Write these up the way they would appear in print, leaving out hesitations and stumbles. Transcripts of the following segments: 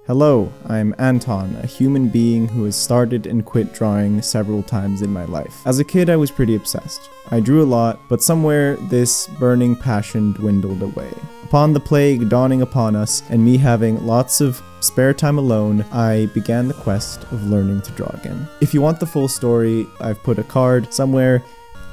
Hello, I'm Anton, a human being who has started and quit drawing several times in my life. As a kid, I was pretty obsessed. I drew a lot, but somewhere this burning passion dwindled away. Upon the plague dawning upon us, and me having lots of spare time alone, I began the quest of learning to draw again. If you want the full story, I've put a card somewhere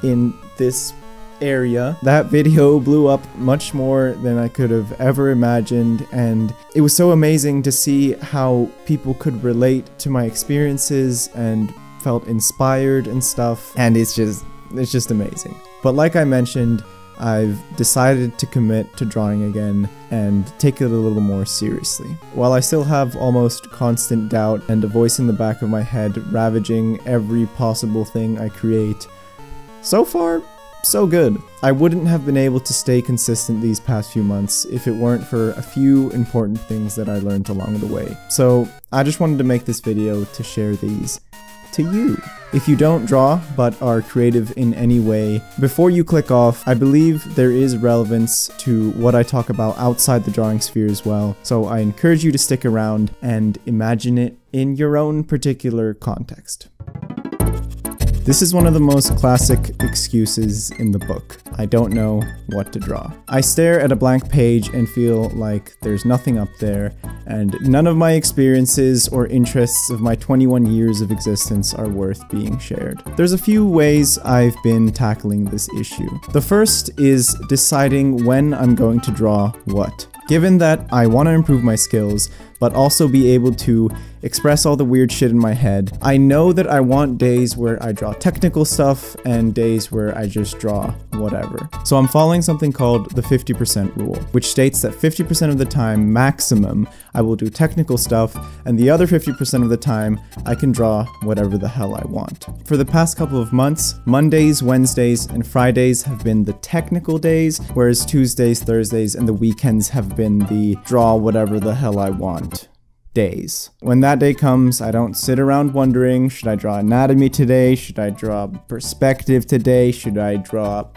in this area. That video blew up much more than I could have ever imagined, and it was so amazing to see how people could relate to my experiences and felt inspired and stuff, and it's just amazing. But like I mentioned, I've decided to commit to drawing again and take it a little more seriously. While I still have almost constant doubt and a voice in the back of my head ravaging every possible thing I create, so far, so good. I wouldn't have been able to stay consistent these past few months if it weren't for a few important things that I learned along the way. So I just wanted to make this video to share these to you. If you don't draw but are creative in any way, before you click off, I believe there is relevance to what I talk about outside the drawing sphere as well. So I encourage you to stick around and imagine it in your own particular context. This is one of the most classic excuses in the book. I don't know what to draw. I stare at a blank page and feel like there's nothing up there, and none of my experiences or interests of my 21 years of existence are worth being shared. There's a few ways I've been tackling this issue. The first is deciding when I'm going to draw what. Given that I want to improve my skills, but also be able to express all the weird shit in my head, I know that I want days where I draw technical stuff and days where I just draw whatever. So I'm following something called the 50% rule, which states that 50% of the time maximum I will do technical stuff, and the other 50% of the time I can draw whatever the hell I want. For the past couple of months, Mondays, Wednesdays, and Fridays have been the technical days, whereas Tuesdays, Thursdays, and the weekends have been the draw whatever the hell I want days. When that day comes, I don't sit around wondering, should I draw anatomy today? Should I draw perspective today? Should I draw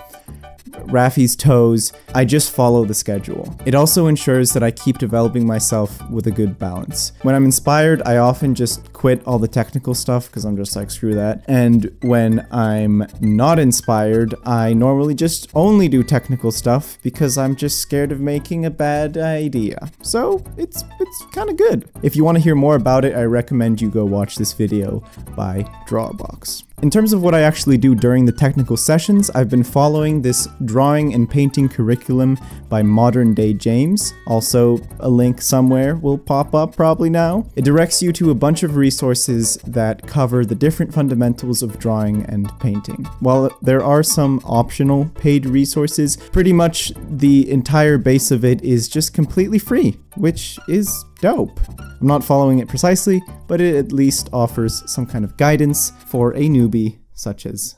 Raffi's toes? I just follow the schedule. It also ensures that I keep developing myself with a good balance. When I'm inspired, I often just quit all the technical stuff because I'm just like, screw that. And when I'm not inspired, I normally just only do technical stuff because I'm just scared of making a bad idea. So it's kind of good. If you want to hear more about it, I recommend you go watch this video by Drawabox. In terms of what I actually do during the technical sessions, I've been following this drawing and painting curriculum by Modern Day James. Also, a link somewhere will pop up probably now. It directs you to a bunch of resources that cover the different fundamentals of drawing and painting. While there are some optional paid resources, pretty much the entire base of it is just completely free, which is dope. I'm not following it precisely, but it at least offers some kind of guidance for a newbie such as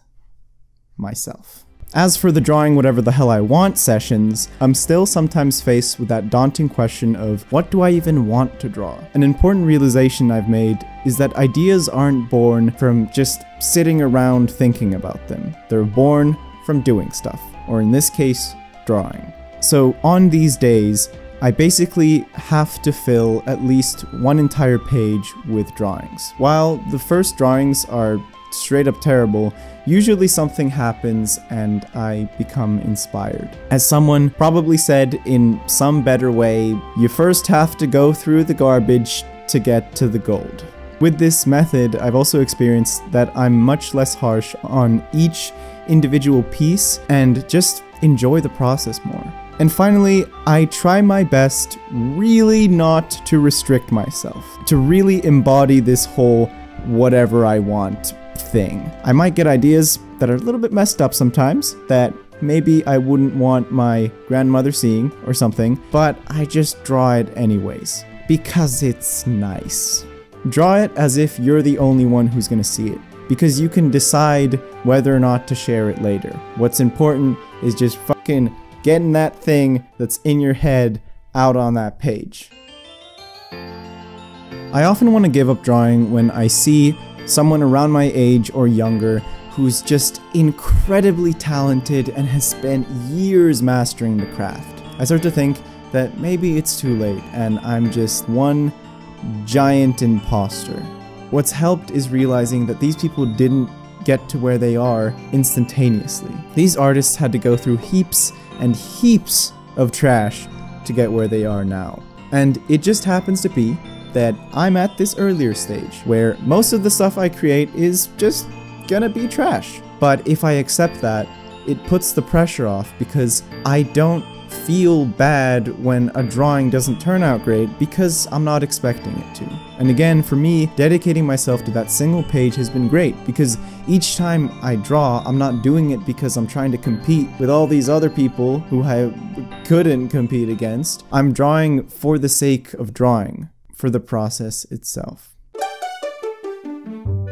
myself. As for the drawing whatever the hell I want sessions, I'm still sometimes faced with that daunting question of what do I even want to draw? An important realization I've made is that ideas aren't born from just sitting around thinking about them. They're born from doing stuff, or in this case, drawing. So on these days, I basically have to fill at least one entire page with drawings. While the first drawings are straight up terrible, usually something happens and I become inspired. As someone probably said in some better way, you first have to go through the garbage to get to the gold. With this method, I've also experienced that I'm much less harsh on each individual piece and just enjoy the process more. And finally, I try my best really not to restrict myself, to really embody this whole whatever I want thing. I might get ideas that are a little bit messed up sometimes, that maybe I wouldn't want my grandmother seeing or something, but I just draw it anyways, because it's nice. Draw it as if you're the only one who's gonna see it, because you can decide whether or not to share it later. What's important is just fucking getting that thing that's in your head out on that page. I often want to give up drawing when I see someone around my age or younger who's just incredibly talented and has spent years mastering the craft. I start to think that maybe it's too late and I'm just one giant imposter. What's helped is realizing that these people didn't get to where they are instantaneously. These artists had to go through heaps and heaps of trash to get where they are now. And it just happens to be that I'm at this earlier stage where most of the stuff I create is just gonna be trash. But if I accept that, it puts the pressure off because I don't feel bad when a drawing doesn't turn out great because I'm not expecting it to. And again, for me, dedicating myself to that single page has been great because each time I draw, I'm not doing it because I'm trying to compete with all these other people who I couldn't compete against. I'm drawing for the sake of drawing, for the process itself.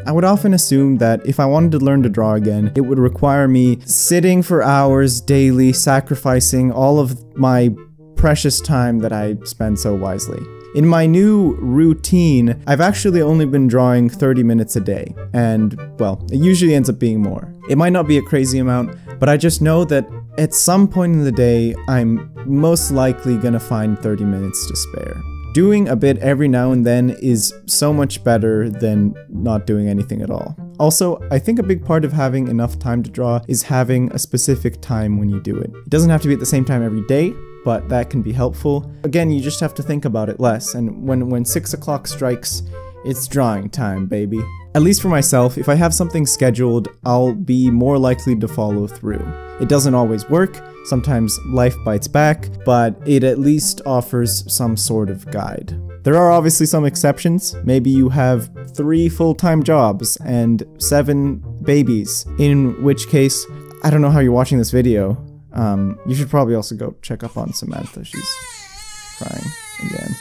I would often assume that if I wanted to learn to draw again, it would require me sitting for hours daily, sacrificing all of my precious time that I spend so wisely. In my new routine, I've actually only been drawing 30 minutes a day, and, well, it usually ends up being more. It might not be a crazy amount, but I just know that at some point in the day, I'm most likely gonna find 30 minutes to spare. Doing a bit every now and then is so much better than not doing anything at all. Also, I think a big part of having enough time to draw is having a specific time when you do it. It doesn't have to be at the same time every day, but that can be helpful. Again, you just have to think about it less, and when 6 o'clock strikes, it's drawing time, baby. At least for myself, if I have something scheduled, I'll be more likely to follow through. It doesn't always work, sometimes life bites back, but it at least offers some sort of guide. There are obviously some exceptions. Maybe you have 3 full-time jobs and 7 babies, in which case, I don't know how you're watching this video. You should probably also go check up on Samantha. She's crying again.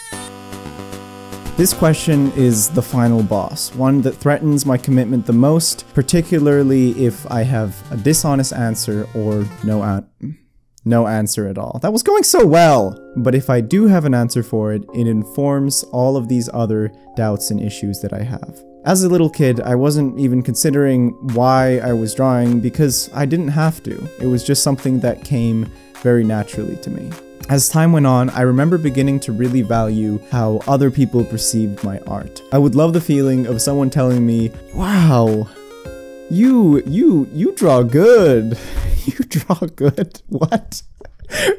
This question is the final boss, one that threatens my commitment the most, particularly if I have a dishonest answer or no answer at all. That was going so well! But if I do have an answer for it, it informs all of these other doubts and issues that I have. As a little kid, I wasn't even considering why I was drawing because I didn't have to. It was just something that came very naturally to me. As time went on, I remember beginning to really value how other people perceived my art. I would love the feeling of someone telling me, "Wow, you draw good." You draw good? What?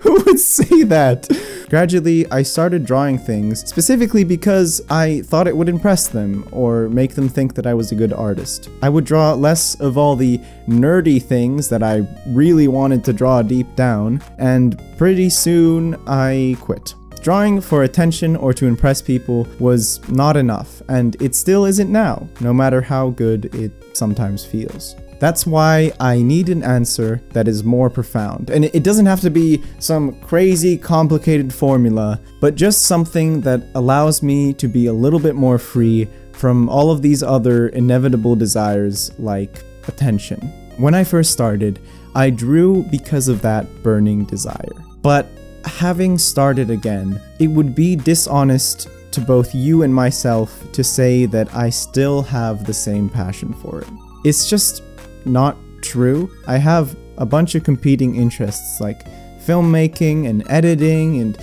Who would say that? Gradually, I started drawing things specifically because I thought it would impress them or make them think that I was a good artist. I would draw less of all the nerdy things that I really wanted to draw deep down, and pretty soon I quit. Drawing for attention or to impress people was not enough, and it still isn't now, no matter how good it sometimes feels. That's why I need an answer that is more profound. And it doesn't have to be some crazy complicated formula, but just something that allows me to be a little bit more free from all of these other inevitable desires like attention. When I first started, I drew because of that burning desire. But having started again, it would be dishonest to both you and myself to say that I still have the same passion for it. It's just not true. I have a bunch of competing interests like filmmaking and editing and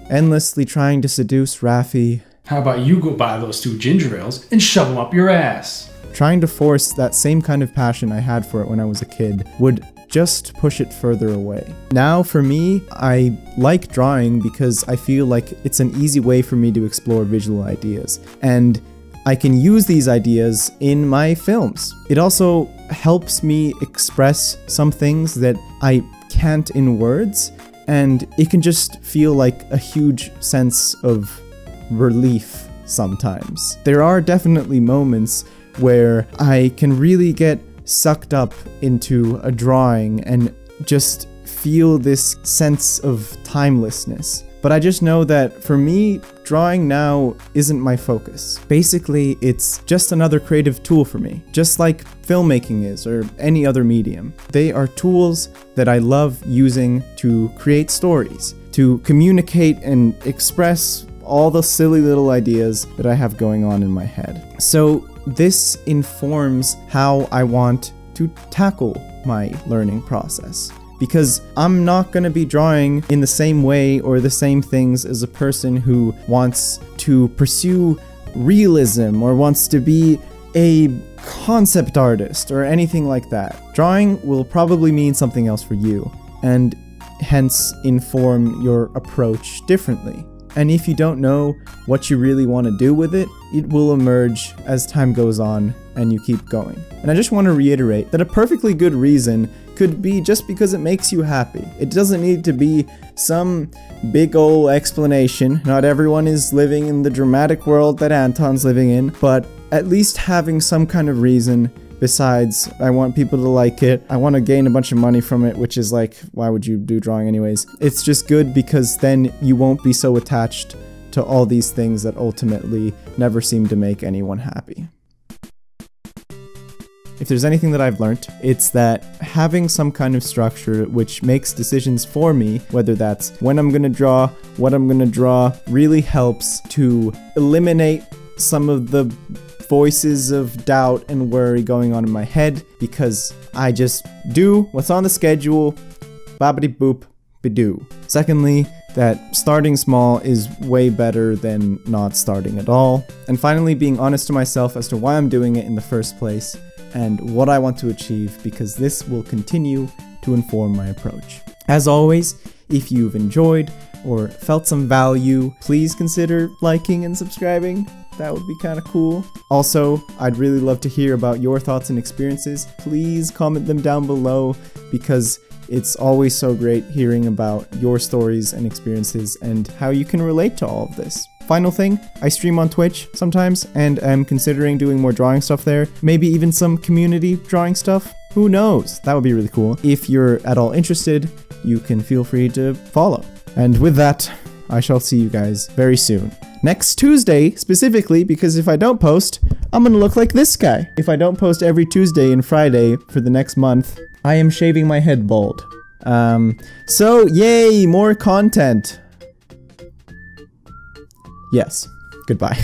endlessly trying to seduce Raffi. How about you go buy those 2 ginger ales and shove them up your ass? Trying to force that same kind of passion I had for it when I was a kid would just push it further away. Now for me, I like drawing because I feel like it's an easy way for me to explore visual ideas, and I can use these ideas in my films. It also helps me express some things that I can't in words, and it can just feel like a huge sense of relief sometimes. There are definitely moments where I can really get sucked up into a drawing and just feel this sense of timelessness. But I just know that for me, drawing now isn't my focus. Basically, it's just another creative tool for me, just like filmmaking is or any other medium. They are tools that I love using to create stories, to communicate and express all the silly little ideas that I have going on in my head. So this informs how I want to tackle my learning process. Because I'm not going to be drawing in the same way or the same things as a person who wants to pursue realism or wants to be a concept artist or anything like that. Drawing will probably mean something else for you, and hence inform your approach differently. And if you don't know what you really want to do with it, it will emerge as time goes on and you keep going. And I just want to reiterate that a perfectly good reason could be just because it makes you happy. It doesn't need to be some big ol' explanation. Not everyone is living in the dramatic world that Anton's living in, but at least having some kind of reason besides, I want people to like it, I want to gain a bunch of money from it, which is like, why would you do drawing anyways? It's just good because then you won't be so attached to all these things that ultimately never seem to make anyone happy. If there's anything that I've learned, it's that having some kind of structure which makes decisions for me, whether that's when I'm gonna draw, what I'm gonna draw, really helps to eliminate some of the voices of doubt and worry going on in my head, because I just do what's on the schedule, boppity boop, bidoo. Secondly, that starting small is way better than not starting at all. And finally, being honest to myself as to why I'm doing it in the first place and what I want to achieve, because this will continue to inform my approach. As always, if you've enjoyed or felt some value, please consider liking and subscribing. That would be kind of cool. Also, I'd really love to hear about your thoughts and experiences. Please comment them down below, because it's always so great hearing about your stories and experiences and how you can relate to all of this. Final thing, I stream on Twitch sometimes and am considering doing more drawing stuff there. Maybe even some community drawing stuff. Who knows? That would be really cool. If you're at all interested, you can feel free to follow. And with that, I shall see you guys very soon. Next Tuesday, specifically, because if I don't post, I'm gonna look like this guy. If I don't post every Tuesday and Friday for the next month, I am shaving my head bald. So yay, more content. Yes, goodbye.